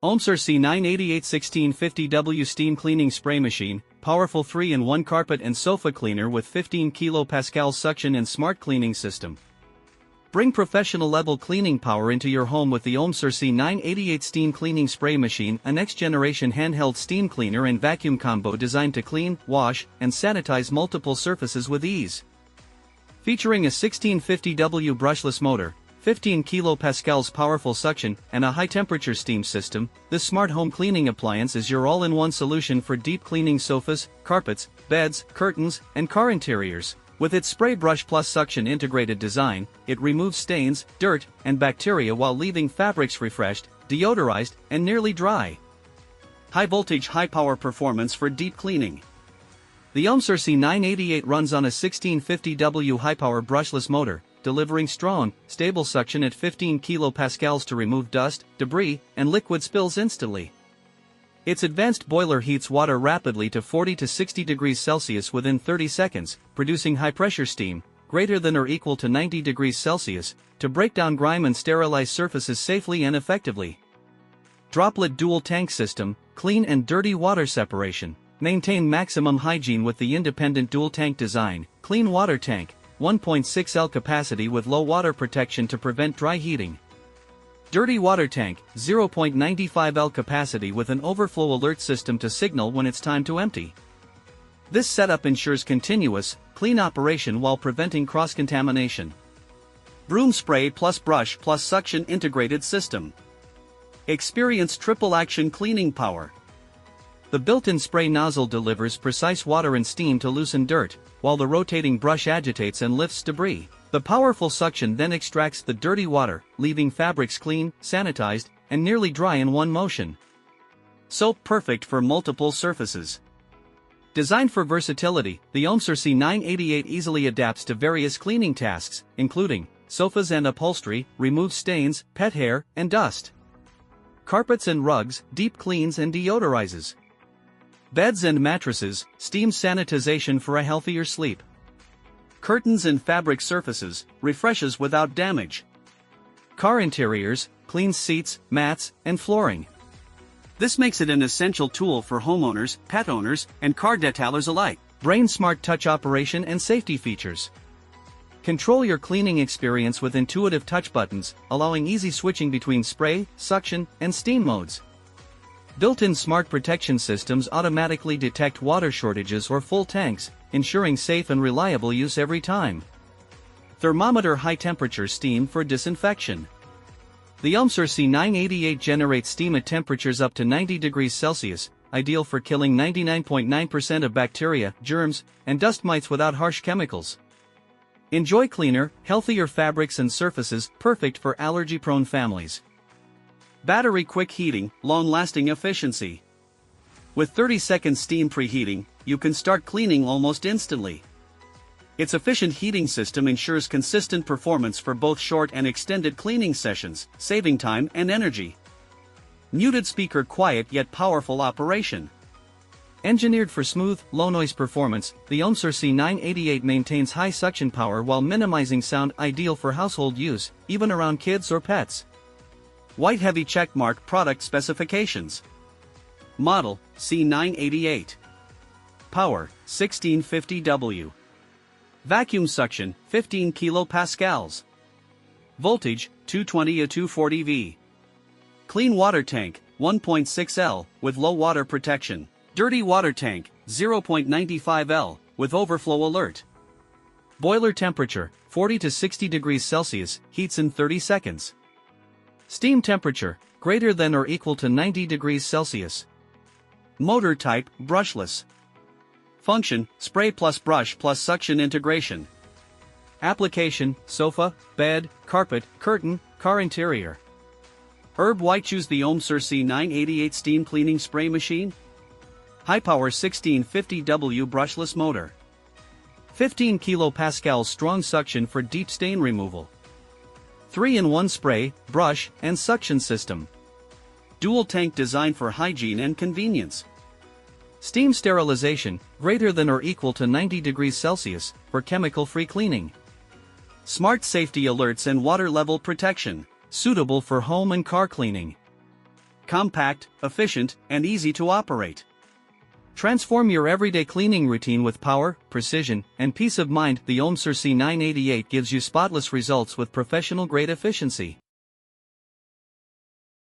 OMESER C988 1650W Steam Cleaning Spray Machine, powerful 3-in-1 carpet and sofa cleaner with 15 kPa suction and smart cleaning system. Bring professional-level cleaning power into your home with the OMESER C988 Steam Cleaning Spray Machine, a next-generation handheld steam cleaner and vacuum combo designed to clean, wash, and sanitize multiple surfaces with ease. Featuring a 1650W brushless motor, 15 kPa powerful suction, and a high-temperature steam system, this smart home cleaning appliance is your all-in-one solution for deep cleaning sofas, carpets, beds, curtains, and car interiors. With its spray brush plus suction integrated design, it removes stains, dirt, and bacteria while leaving fabrics refreshed, deodorized, and nearly dry. High-voltage, high-power performance for deep cleaning. The OMESER C988 runs on a 1650W high-power brushless motor, delivering strong, stable suction at 15 kPa to remove dust, debris, and liquid spills instantly. Its advanced boiler heats water rapidly to 40 to 60 degrees Celsius within 30 seconds, producing high-pressure steam, greater than or equal to 90 degrees Celsius, to break down grime and sterilize surfaces safely and effectively. Droplet dual tank system, clean and dirty water separation. Maintain maximum hygiene with the independent dual tank design, clean water tank, 1.6 L capacity with low water protection to prevent dry heating. Dirty water tank, 0.95 L capacity with an overflow alert system to signal when it's time to empty. This setup ensures continuous, clean operation while preventing cross-contamination. Broom spray plus brush plus suction integrated system. Experience triple action cleaning power. The built-in spray nozzle delivers precise water and steam to loosen dirt, while the rotating brush agitates and lifts debris. The powerful suction then extracts the dirty water, leaving fabrics clean, sanitized, and nearly dry in one motion. Soap perfect for multiple surfaces. Designed for versatility, the OMESER C988 easily adapts to various cleaning tasks, including sofas and upholstery, removes stains, pet hair, and dust. Carpets and rugs, deep cleans and deodorizes. Beds and mattresses, steam sanitization for a healthier sleep. Curtains and fabric surfaces, refreshes without damage. Car interiors, cleans seats, mats, and flooring. This makes it an essential tool for homeowners, pet owners, and car detailers alike. Brain smart touch operation and safety features. Control your cleaning experience with intuitive touch buttons, allowing easy switching between spray, suction, and steam modes. Built-in smart protection systems automatically detect water shortages or full tanks, ensuring safe and reliable use every time. Thermometer high-temperature steam for disinfection. The OMESER C988 generates steam at temperatures up to 90 degrees Celsius, ideal for killing 99.9% of bacteria, germs, and dust mites without harsh chemicals. Enjoy cleaner, healthier fabrics and surfaces, perfect for allergy-prone families. Battery quick heating, long-lasting efficiency. With 30-second steam preheating, you can start cleaning almost instantly. Its efficient heating system ensures consistent performance for both short and extended cleaning sessions, saving time and energy. Muted speaker, quiet yet powerful operation. Engineered for smooth, low-noise performance, the OMESER C988 maintains high suction power while minimizing sound, ideal for household use, even around kids or pets. White heavy checkmark product specifications. Model, C988. Power, 1650W. Vacuum suction, 15 kPa. Voltage, 220 to 240 V. Clean water tank, 1.6 L, with low water protection. Dirty water tank, 0.95 L, with overflow alert. Boiler temperature, 40 to 60 degrees Celsius, heats in 30 seconds. Steam temperature, greater than or equal to 90 degrees Celsius. Motor type, brushless. Function, spray plus brush plus suction integration. Application, sofa, bed, carpet, curtain, car interior. Herb, why choose the OMESER C988 Steam Cleaning Spray Machine? High-power 1650W brushless motor. 15 kPa strong suction for deep stain removal. 3-in-1 spray, brush, and suction system. Dual tank design for hygiene and convenience. Steam sterilization, greater than or equal to 90 degrees Celsius, for chemical-free cleaning. Smart safety alerts and water level protection, suitable for home and car cleaning. compact, efficient, and easy to operate. Transform your everyday cleaning routine with power, precision, and peace of mind. The OMESER C988 gives you spotless results with professional-grade efficiency.